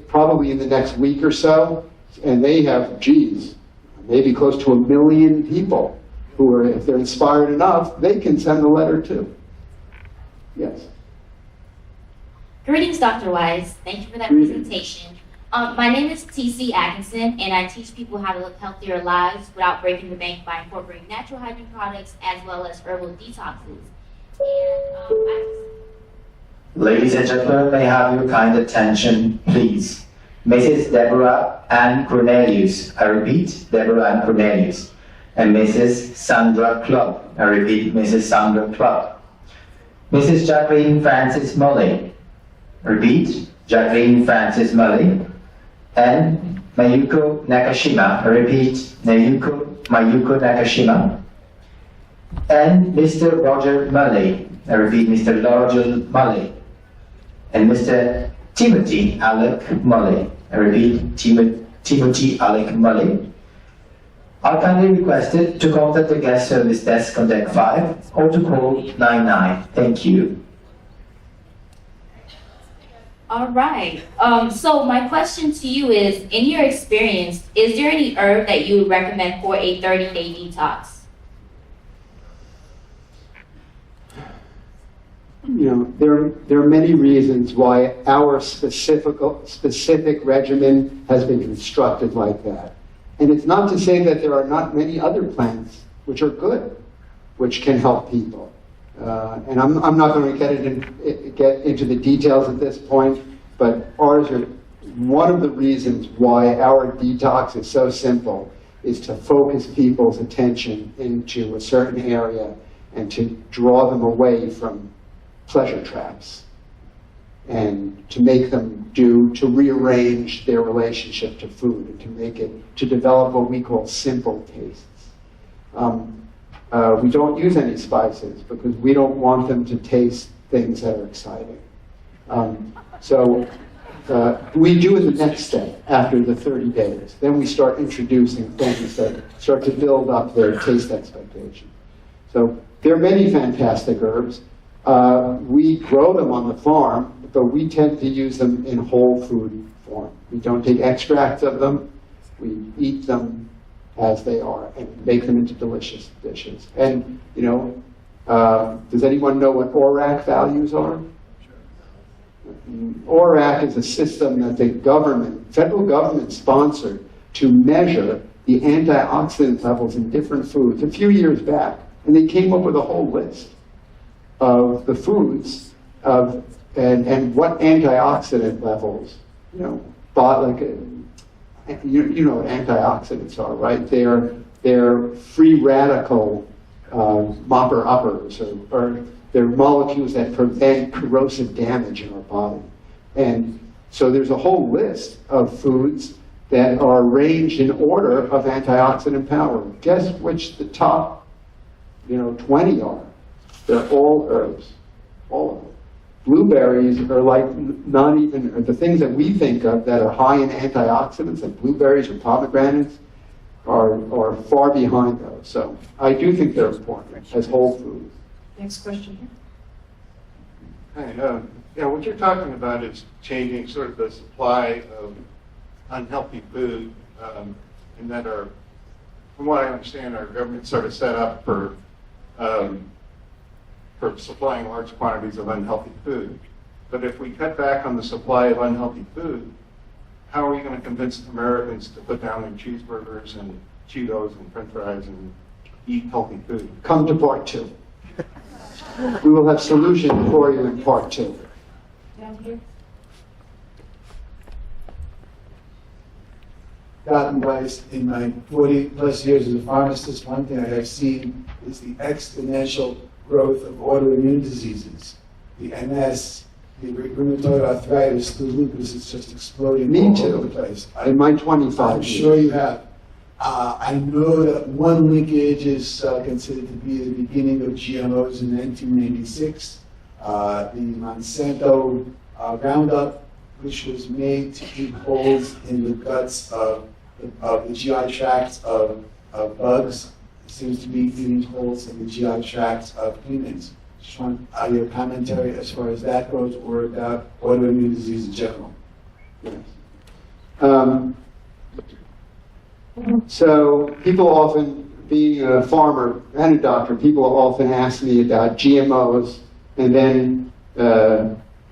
probably in the next week or so, and they have, maybe close to 1 million people who are, if they're inspired enough, they can send a letter too. Yes. Greetings, Dr. Weiss. Thank you for that presentation. My name is T.C. Atkinson, and I teach people how to live healthier lives without breaking the bank by incorporating natural hygiene products as well as herbal detoxes. And Ladies and gentlemen, may I have your kind attention, please. Mrs. Deborah Ann Cornelius, I repeat, Deborah Ann Cornelius, and Mrs. Sandra Clubb, I repeat, Mrs. Sandra Clubb. Mrs. Jacqueline Francis Mully, repeat, Jacqueline Francis Mully, and Mayuko Nakashima, I repeat, Mayuko Nakashima, and Mr. Roger Mully, I repeat, Mr. Roger Mully, and Mr. Timothy Alec Mully, I repeat, Timothy Alec Mully, are kindly requested to contact the guest service desk on deck 5 or to call 99. Thank you. all right. So my question to you is, in your experience, is there any herb that you would recommend for a 30-day detox? You know, there are many reasons why our specific regimen has been constructed like that. And it's not to say that there are not many other plants which are good, which can help people. And I'm not going to get into the details at this point, but ours are one of the reasons why our detox is so simple is to focus people's attention into a certain area and to draw them away from pleasure traps and to make them to rearrange their relationship to food and to develop what we call simple tastes. We don't use any spices because we don't want them to taste things that are exciting. So we do in the next step after the 30 days. Then we start introducing things that start to build up their taste expectations. So there are many fantastic herbs. We grow them on the farm, but we tend to use them in whole food form. We don't take extracts of them. We eat them as they are and make them into delicious dishes. And, you know, does anyone know what Orac values are? Orac is a system that the federal government sponsored to measure the antioxidant levels in different foods a few years back. And they came up with a whole list of the foods and what antioxidant levels, you know, you know what antioxidants are, right? They're free radical mopper-uppers, or they're molecules that prevent corrosive damage in our body. And so there's a whole list of foods that are arranged in order of antioxidant power. Guess which the top, 20 are? They're all herbs, all of them. Blueberries are like not even, or the things that we think of that are high in antioxidants, like blueberries or pomegranates, are far behind those. So I do think they're important as whole foods. Next question here. Hi, yeah, what you're talking about is changing sort of the supply of unhealthy food, and that are, from what I understand, our government sort of set up for supplying large quantities of unhealthy food. But if we cut back on the supply of unhealthy food, how are we going to convince Americans to put down their cheeseburgers and Cheetos and French fries and eat healthy food? Come to part 2. We will have solutions for you in part 2. Down here. Dr. Weiss, in my 40 plus years as a pharmacist, one thing I have seen is the exponential growth of autoimmune diseases. The MS, the rheumatoid arthritis, the lupus is just exploding Me all too. over the place. In my 25 I'm years. sure you have. I know that one linkage is considered to be the beginning of GMOs in 1996. The Monsanto Roundup, which was made to keep holes in the guts of the GI tracts of bugs, seems to be eating holes in the GI tracts of humans. Just want your commentary as far as that goes, or about autoimmune disease in general. So people often, being a farmer and a doctor, people often ask me about GMOs and then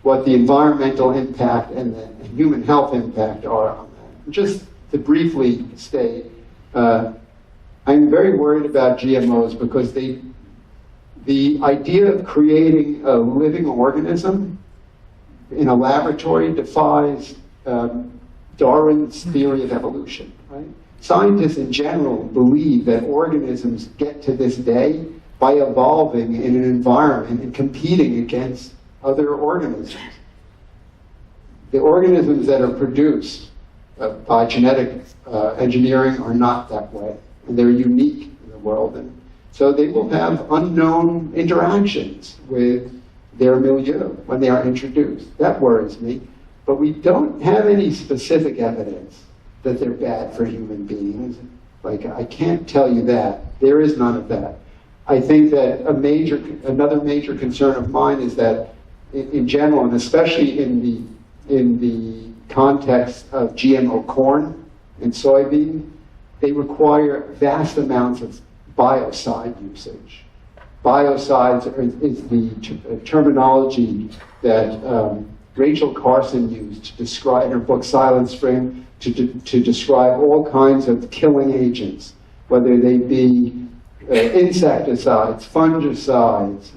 what the environmental impact and the human health impact are on that. Just to briefly state, I'm very worried about GMOs because the idea of creating a living organism in a laboratory defies Darwin's theory of evolution, right? Scientists in general believe that organisms get to this day by evolving in an environment and competing against other organisms. The organisms that are produced by genetic engineering are not that way, and they're unique in the world. And so they will have unknown interactions with their milieu when they are introduced. That worries me. But we don't have any specific evidence that they're bad for human beings. Like, I can't tell you that. There is none of that. I think that another major concern of mine is that in general, and especially in the context of GMO corn and soybean, they require vast amounts of biocide usage. Biocides is the terminology that Rachel Carson used to describe in her book Silent Spring to describe all kinds of killing agents, whether they be insecticides, fungicides,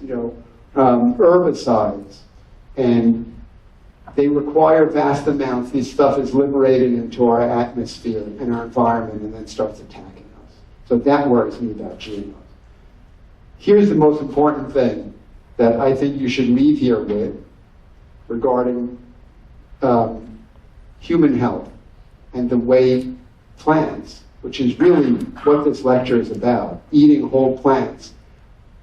herbicides, and they require vast amounts. This stuff is liberated into our atmosphere and our environment and then starts attacking us. So that worries me about GMOs. Here's the most important thing that I think you should leave here with regarding human health and the way plants, which is really what this lecture is about, eating whole plants,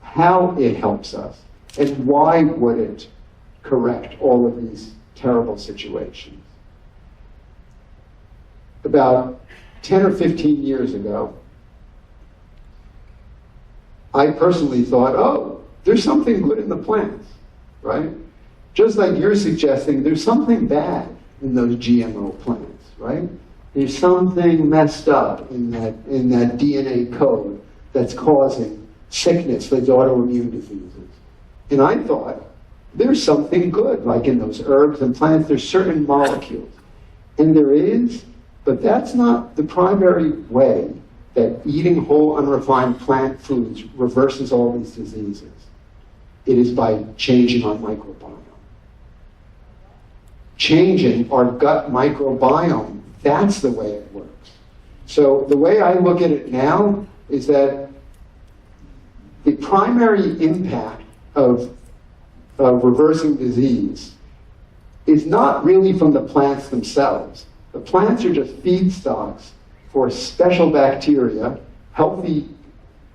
how it helps us, and why would it correct all of these terrible situations. About 10 or 15 years ago, I personally thought, oh, there's something good in the plants, right? Just like you're suggesting, there's something bad in those GMO plants, right? There's something messed up in that DNA code that's causing sickness, those autoimmune diseases. And I thought, there's something good, like in those herbs and plants, there's certain molecules. And there is, but that's not the primary way that eating whole, unrefined plant foods reverses all these diseases. It is by changing our microbiome. Changing our gut microbiome, that's the way it works. So the way I look at it now is that the primary impact of reversing disease is not really from the plants themselves. The plants are just feedstocks for special bacteria, healthy,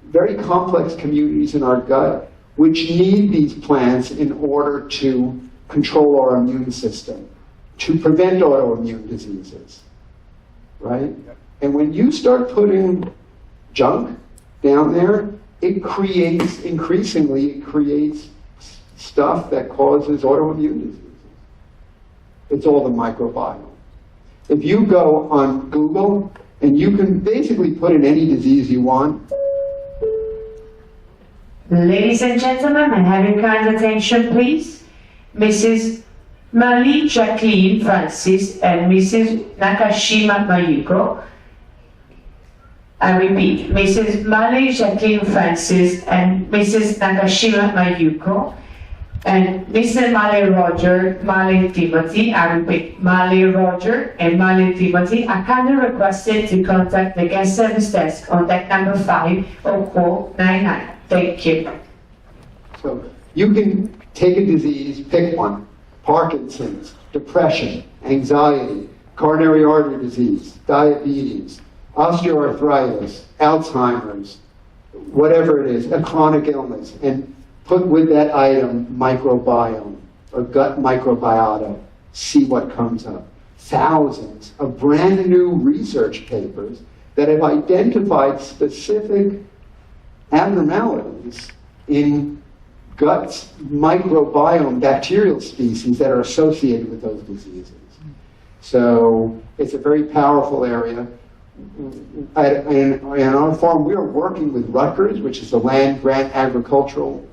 very complex communities in our gut, which need these plants in order to control our immune system, to prevent autoimmune diseases, right? And when you start putting junk down there, it creates stuff that causes autoimmune diseases. It's all the microbiome. If you go on Google, and you can basically put in any disease you want. Ladies and gentlemen, may I have your kind attention, please? Mrs. Marie Jacqueline Francis and Mrs. Nakashima Mayuko. I repeat, Mrs. Marie Jacqueline Francis and Mrs. Nakashima Mayuko and Mr. Male Roger, Male Timothy, I repeat, Male Roger and Male Timothy are kindly requested to contact the guest service desk on deck number 5 or call 99. Thank you. So you can take a disease, pick one, Parkinson's, depression, anxiety, coronary artery disease, diabetes, osteoarthritis, Alzheimer's, whatever it is, a chronic illness, and put with that item microbiome or gut microbiota, see what comes up. Thousands of brand new research papers that have identified specific abnormalities in gut microbiome bacterial species that are associated with those diseases. So it's a very powerful area. In our farm, we are working with Rutgers, which is the land-grant agricultural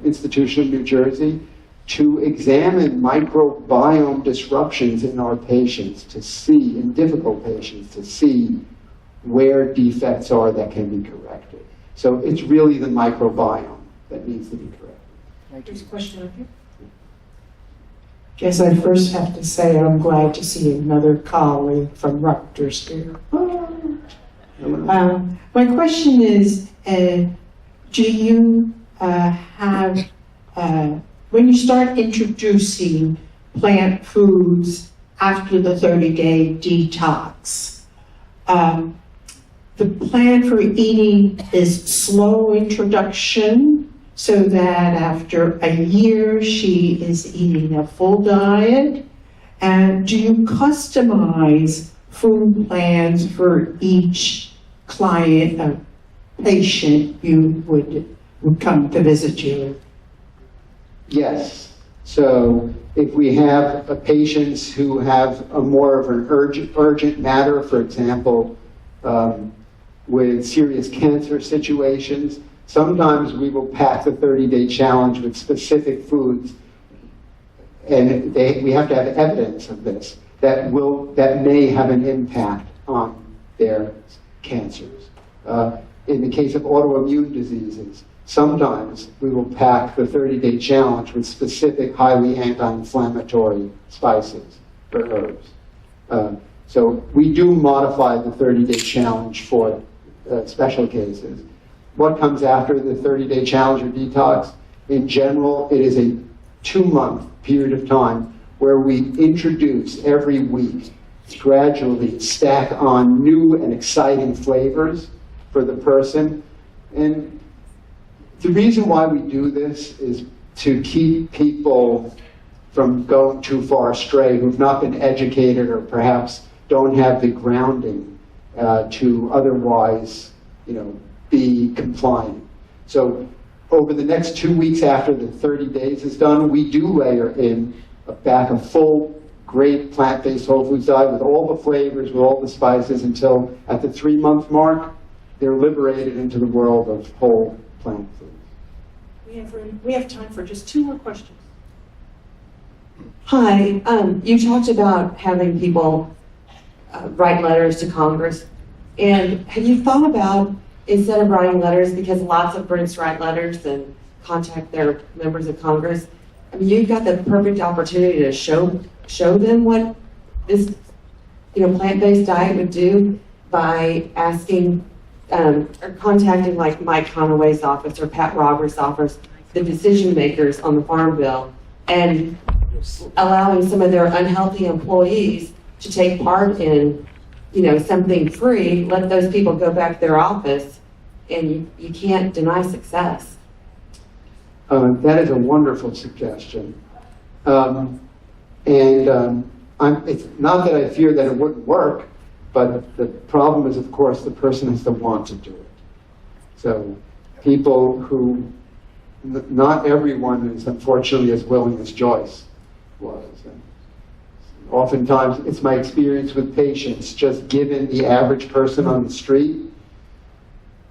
institution in New Jersey, to examine microbiome disruptions in our patients, to see, in difficult patients, to see where defects are that can be corrected. So it's really the microbiome that needs to be corrected. There's a question up here. Guess I first have to say I'm glad to see another colleague from Rutgers here. My question is, do you have, when you start introducing plant foods after the 30-day detox, the plan for eating is slow introduction, so that after a year she is eating a full diet? And do you customize food plans for each client, patient you would come to visit you? Yes. So if we have patients who have a more of an urgent matter, for example, with serious cancer situations, sometimes we will pack the 30-day challenge with specific foods, and we have to have evidence of this, that may have an impact on their cancers. In the case of autoimmune diseases, sometimes we will pack the 30-day challenge with specific highly anti-inflammatory spices or herbs. So we do modify the 30-day challenge for special cases. What comes after the 30-day challenge or detox? In general, it is a 2-month period of time where we introduce every week, gradually stack on new and exciting flavors for the person. And the reason why we do this is to keep people from going too far astray, who've not been educated or perhaps don't have the grounding to otherwise, be compliant. So over the next 2 weeks after the 30 days is done, we do layer in back a full, great plant-based whole foods diet with all the flavors, with all the spices, until at the 3-month mark, they're liberated into the world of whole plant foods. We have time for just 2 more questions. Hi, you talked about having people write letters to Congress, and have you thought about, instead of writing letters, because lots of Brits write letters and contact their members of Congress, I mean, you've got the perfect opportunity to show them what this, plant-based diet would do by asking or contacting like Mike Conaway's office or Pat Roberts' office, the decision makers on the Farm Bill, and allowing some of their unhealthy employees to take part in, something free. Let those people go back to their office, and you can't deny success. That is a wonderful suggestion. It's not that I fear that it wouldn't work, but the problem is, of course, the person has to want to do it. So people who, not everyone is unfortunately as willing as Joyce was. And oftentimes, it's my experience with patients, just given the average person on the street,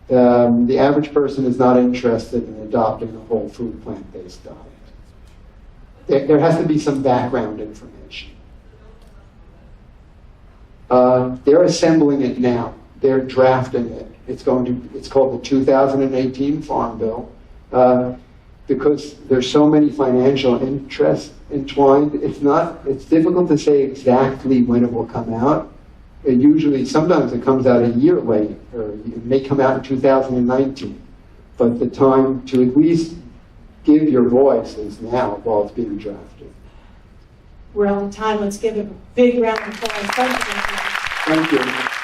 the average person is not interested in adopting a whole food plant-based diet. There has to be some background information. They're assembling it now. They're drafting it. It's called the 2018 Farm Bill. Because there's so many financial interests entwined, it's difficult to say exactly when it will come out. Sometimes it comes out a year late, or it may come out in 2019. But the time to at least give your voice is now while it's being drafted. We're on time. Let's give him a big round of applause. Thank you. Thank you.